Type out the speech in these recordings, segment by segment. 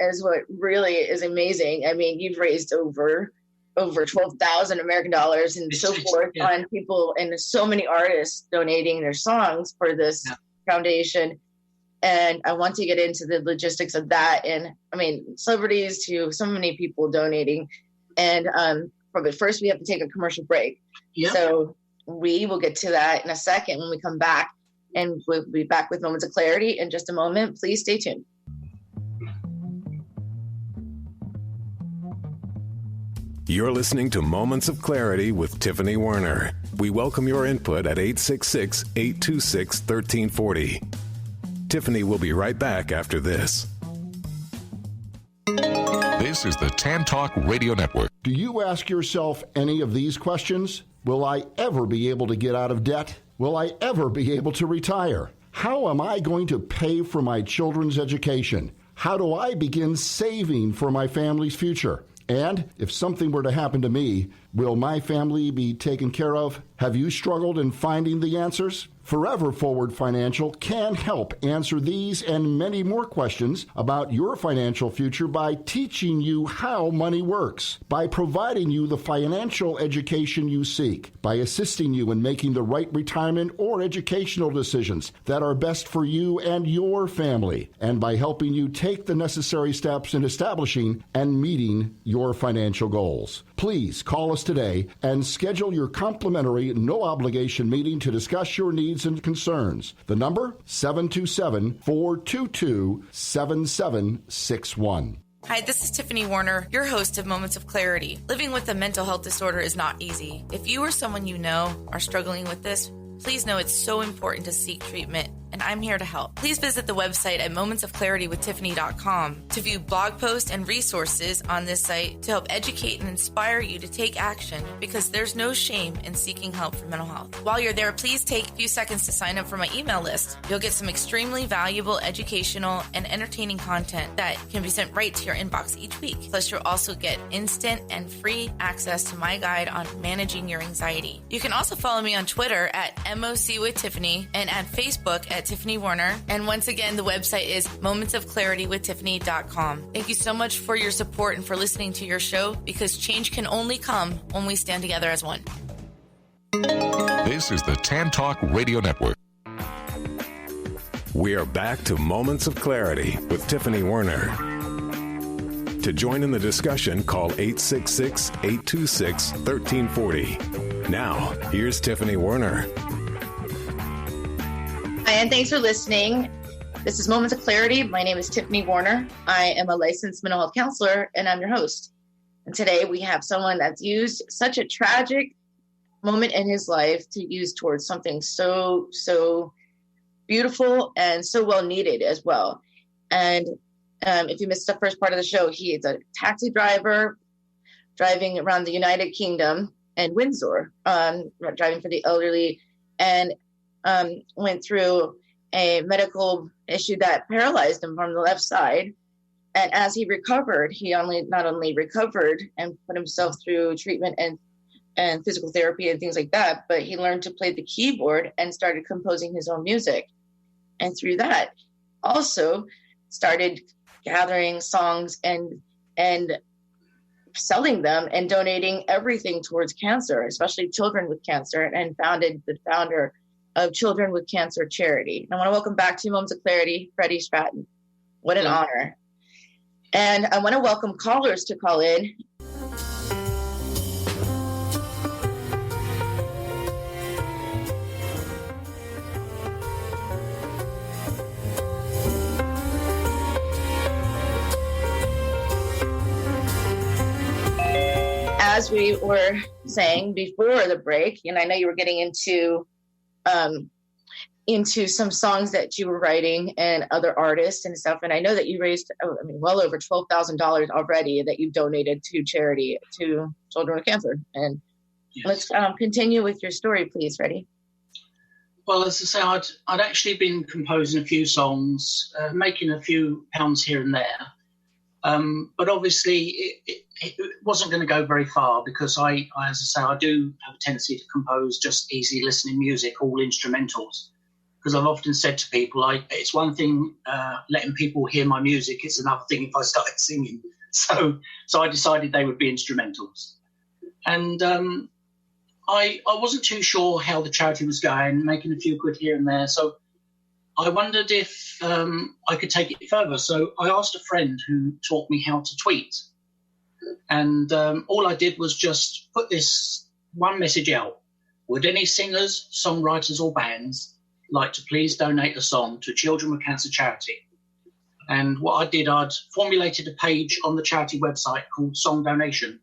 is what really is amazing. I mean, you've raised over 12,000 American dollars and so forth on people, and so many artists donating their songs for this foundation. And I want to get into the logistics of that. And I mean, celebrities to so many people donating. And but first we have to take a commercial break. Yep. So we will get to that in a second when we come back. And we'll be back with Moments of Clarity in just a moment. Please stay tuned. You're listening to Moments of Clarity with Tiffany Werner. We welcome your input at 866-826-1340. Tiffany will be right back after this. This is the Tan Talk Radio Network. Do you ask yourself any of these questions? Will I ever be able to get out of debt? Will I ever be able to retire? How am I going to pay for my children's education? How do I begin saving for my family's future? And if something were to happen to me, will my family be taken care of? Have you struggled in finding the answers? Forever Forward Financial can help answer these and many more questions about your financial future by teaching you how money works, by providing you the financial education you seek, by assisting you in making the right retirement or educational decisions that are best for you and your family, and by helping you take the necessary steps in establishing and meeting your financial goals. Please call us today and schedule your complimentary, no-obligation meeting to discuss your needs and concerns. The number, 727-422-7761. Hi, this is Tiffany Werner, your host of Moments of Clarity. Living with a mental health disorder is not easy. If you or someone you know are struggling with this, please know it's so important to seek treatment, and I'm here to help. Please visit the website at momentsofclaritywithtiffany.com to view blog posts and resources on this site to help educate and inspire you to take action, because there's no shame in seeking help for mental health. While you're there, please take a few seconds to sign up for my email list. You'll get some extremely valuable educational and entertaining content that can be sent right to your inbox each week. Plus, you'll also get instant and free access to my guide on managing your anxiety. You can also follow me on Twitter at MOC with Tiffany and at Facebook at Tiffany Werner. And once again, the website is momentsofclaritywithtiffany.com. Thank you so much for your support and for listening to your show, because change can only come when we stand together as one. This is the Tan Talk Radio Network. We are back to Moments of Clarity with Tiffany Werner. To join in the discussion, call 866-826-1340. Now, here's Tiffany Werner. Hi, and thanks for listening. This is Moments of Clarity. My name is Tiffany Werner. I am a licensed mental health counselor, and I'm your host. And today we have someone that's used such a tragic moment in his life to use towards something so beautiful and so well needed as well. And if you missed the first part of the show, he is a taxi driver driving around the United Kingdom and Windsor, driving for the elderly, and went through a medical issue that paralyzed him from the left side. And as he recovered, he not only recovered and put himself through treatment and physical therapy and things like that, but he learned to play the keyboard and started composing his own music. And through that, also started gathering songs and selling them and donating everything towards cancer, especially children with cancer, and the founder of Children with Cancer Charity. And I want to welcome back to Moments of Clarity, Freddy Stratton. What an honor. And I want to welcome callers to call in. As we were saying before the break, and I know you were getting into some songs that you were writing and other artists and stuff. And I know that you raised, well over $12,000 already that you've donated to charity to children with cancer. And yes. Let's continue with your story, please, Freddie. Well, as I say, I'd actually been composing a few songs, making a few pounds here and there. But obviously it wasn't going to go very far, because I, as I say, I do have a tendency to compose just easy listening music, all instrumentals. because I've often said to people, it's one thing letting people hear my music. It's another thing if I started singing. So I decided they would be instrumentals. And I wasn't too sure how the charity was going, making a few quid here and there. So I wondered if I could take it further. So I asked a friend who taught me how to tweet. And all I did was just put this one message out. Would any singers, songwriters or bands like to please donate a song to Children with Cancer charity? And what I did, I'd formulated a page on the charity website called Song Donation.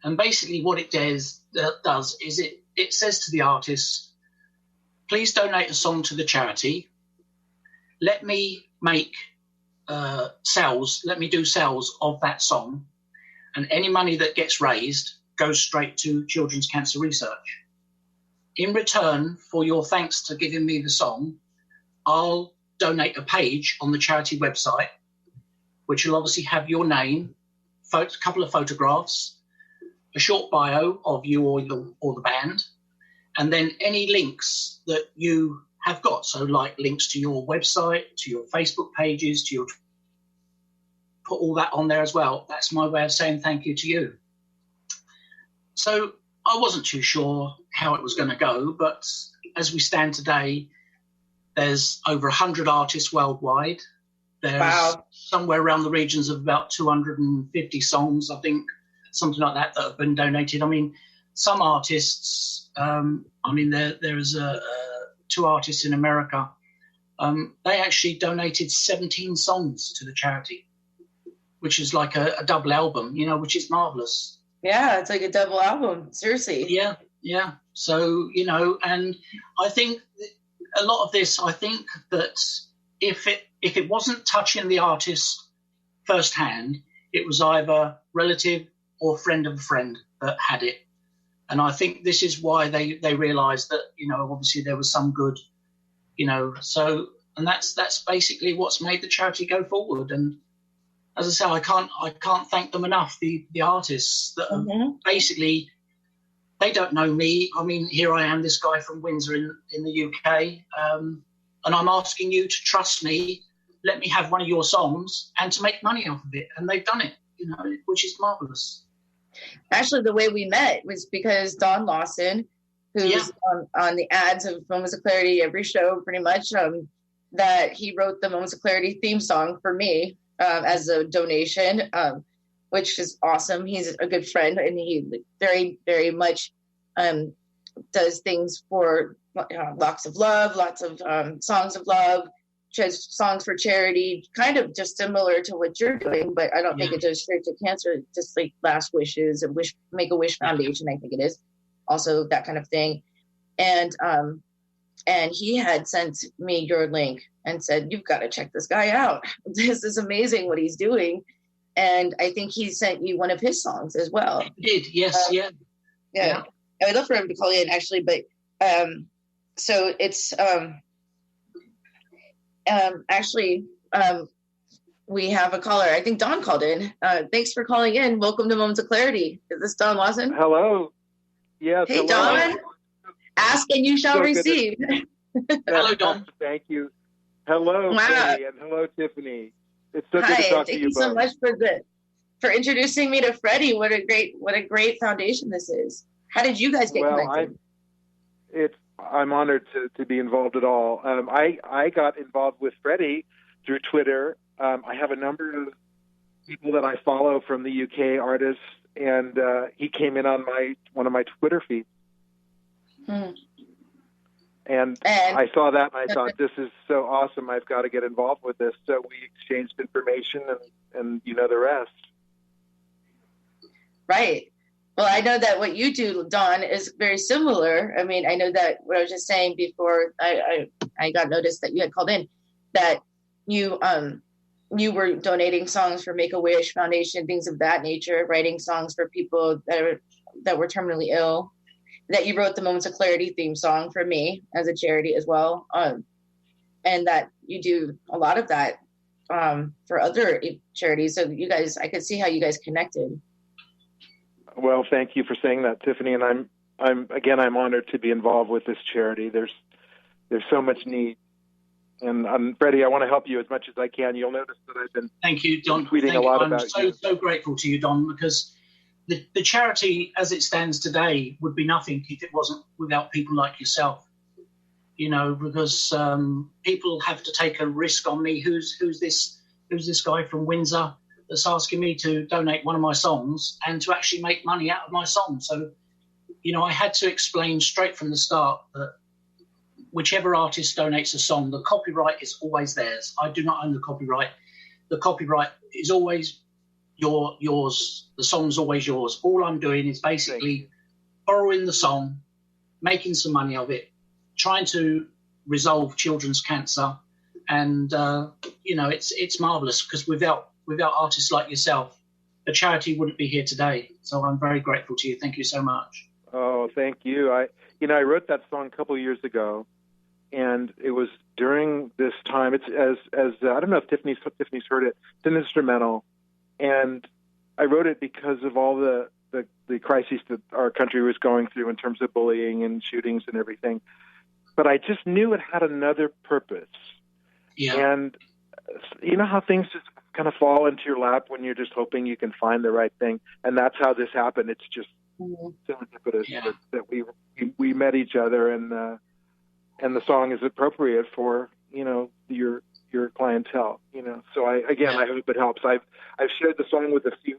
And basically what it does is it says to the artists, please donate a song to the charity. Let me make let me do sales of that song. And any money that gets raised goes straight to children's cancer research. In return for your thanks to giving me the song, I'll donate a page on the charity website, which will obviously have your name, a couple of photographs, a short bio of you or the band, and then any links that you have got. So like links to your website, to your Facebook pages, put all that on there as well. That's my way of saying thank you to you. So I wasn't too sure how it was going to go, but as we stand today, there's over 100 artists worldwide. There's somewhere around the regions of about 250 songs, I think, something like that have been donated. I mean, some artists, there's two artists in America, they actually donated 17 songs to the charity, which is like a double album, which is marvelous. Yeah, it's like a double album. Seriously. Yeah. So, and I think a lot of this, I think that if it wasn't touching the artist firsthand, it was either relative or friend of a friend that had it. And I think this is why they realised that, obviously there was some good, so, and that's basically what's made the charity go forward. And as I say, I can't thank them enough, the artists that are basically, they don't know me. I mean, here I am, this guy from Windsor in the UK, and I'm asking you to trust me, let me have one of your songs and to make money off of it. And they've done it, which is marvellous. Actually, the way we met was because Don Lawson, who's on the ads of Moments of Clarity every show pretty much, that he wrote the Moments of Clarity theme song for me as a donation, which is awesome. He's a good friend, and he very, very much does things for lots of love, lots of songs of love, songs for charity, kind of just similar to what you're doing, but I don't think it goes straight to cancer, just like Last Wishes and Make-A-Wish Foundation, I think it is. Also that kind of thing. And he had sent me your link and said, you've got to check this guy out. This is amazing what he's doing. And I think he sent you one of his songs as well. He did, yes, yeah. I would love for him to call in actually, but so it's we have a caller. I think Don called in. Thanks for calling in. Welcome to Moments of Clarity. Is this Don Lawson? Hello. Yes. Hey, hello. Don. Ask and you shall receive. Hello, Don. Thank you. Hello, Freddie, and hello, Tiffany. It's so good to talk to you both. Thank you so much for introducing me to Freddie. What a great foundation this is. How did you guys get connected? I'm honored to be involved at all. I got involved with Freddie through Twitter. I have a number of people that I follow from the UK artists, and he came in on one of my Twitter feeds. And I saw that, and I thought, this is so awesome. I've got to get involved with this. So we exchanged information, and you know the rest. Right. Well, I know that what you do, Don, is very similar. I mean, I know that what I was just saying before I got noticed that you had called in, that you were donating songs for Make-A-Wish Foundation, things of that nature, writing songs for people that were terminally ill, that you wrote the Moments of Clarity theme song for me as a charity as well, and that you do a lot of that for other charities. So you guys, I could see how you guys connected. Well, thank you for saying that, Tiffany. And I'm honored to be involved with this charity. There's there's so much need. And Freddie, I want to help you as much as I can. You'll notice that I've been thank you, Don. tweeting a lot about you. I'm so grateful to you, Don, because the charity as it stands today would be nothing if it wasn't without people like yourself. Because people have to take a risk on me. Who's this guy from Windsor that's asking me to donate one of my songs and to actually make money out of my song? So, I had to explain straight from the start that whichever artist donates a song, the copyright is always theirs. I do not own the copyright. The copyright is always yours. The song's always yours. All I'm doing is basically borrowing the song, making some money of it, trying to resolve children's cancer. And, it's marvelous because without artists like yourself, the charity wouldn't be here today. So I'm very grateful to you. Thank you so much. Oh, thank you. I wrote that song a couple of years ago, and it was during this time. It's as I don't know if Tiffany's heard it. It's an instrumental, and I wrote it because of all the crises that our country was going through in terms of bullying and shootings and everything. But I just knew it had another purpose. Yeah. And you know how things just kind of fall into your lap when you're just hoping you can find the right thing, and that's how this happened. It's just serendipitous that we met each other, and the song is appropriate for your clientele. So I hope it helps. I've shared the song with a few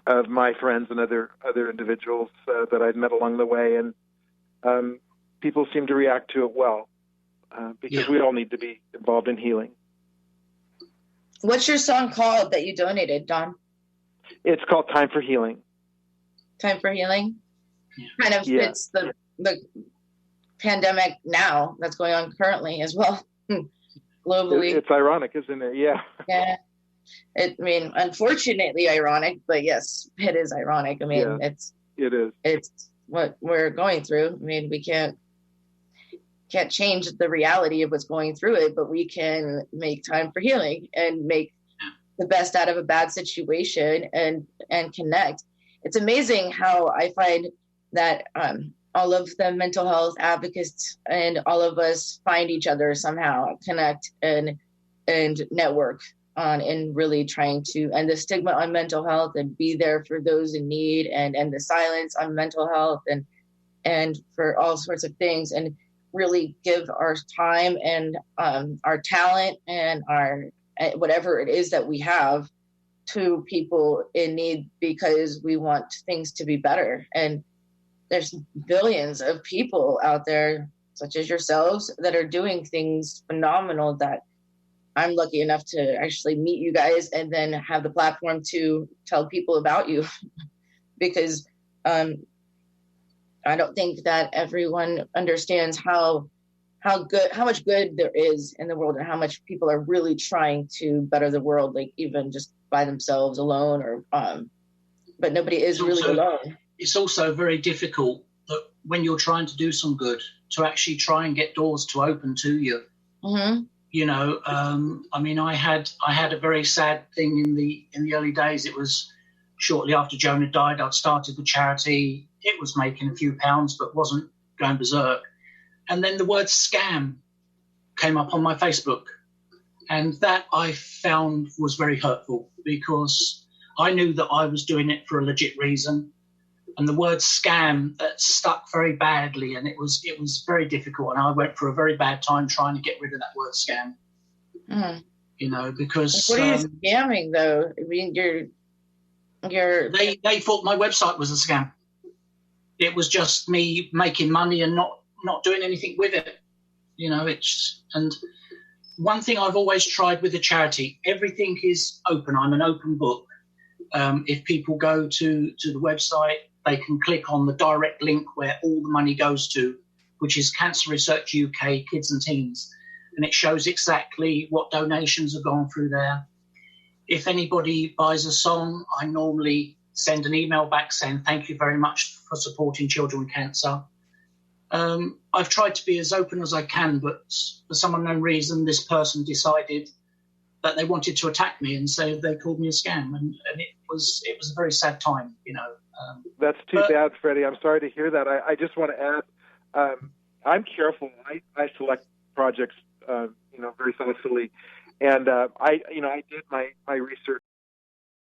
of my friends and other individuals that I've met along the way, and people seem to react to it well because we all need to be involved in healing. What's your song called that you donated, Don? It's called Time for Healing. Time for Healing? Kind of fits the pandemic now that's going on currently as well, globally. It's ironic, isn't it? Yeah. Yeah. Unfortunately ironic, but yes, it is ironic. It is. It's what we're going through. We can't change the reality of what's going through it, but we can make time for healing and make the best out of a bad situation and connect. It's amazing how I find that all of the mental health advocates and all of us find each other somehow, connect and network on in really trying to end the stigma on mental health and be there for those in need and the silence on mental health and for all sorts of things, and really give our time and our talent and our whatever it is that we have to people in need, because we want things to be better. And there's billions of people out there, such as yourselves, that are doing things phenomenal that I'm lucky enough to actually meet you guys and then have the platform to tell people about you because I don't think that everyone understands how much good there is in the world and how much people are really trying to better the world, like even just by themselves alone or but nobody is really alone. It's also very difficult that when you're trying to do some good to actually try and get doors to open to you. Mm-hmm. I had a very sad thing in the early days. It was shortly after Joan had died. I'd started the charity. It was making a few pounds, but wasn't going berserk. And then the word scam came up on my Facebook. And that I found was very hurtful because I knew that I was doing it for a legit reason. And the word scam, that stuck very badly, and it was very difficult. And I went for a very bad time trying to get rid of that word scam. Mm. Because what are you scamming though? They thought my website was a scam. It was just me making money and not doing anything with it. And one thing I've always tried with the charity, everything is open. I'm an open book. If people go to the website, they can click on the direct link where all the money goes to, which is Cancer Research UK Kids and Teens. And it shows exactly what donations have gone through there. If anybody buys a song, I normally send an email back saying, thank you very much for supporting children with cancer. I've tried to be as open as I can, but for some unknown reason, this person decided that they wanted to attack me, and so they called me a scam, and it was a very sad time, That's too bad, Freddie. I'm sorry to hear that. I just want to add, I'm careful. I select projects, very thoughtfully, and I did my research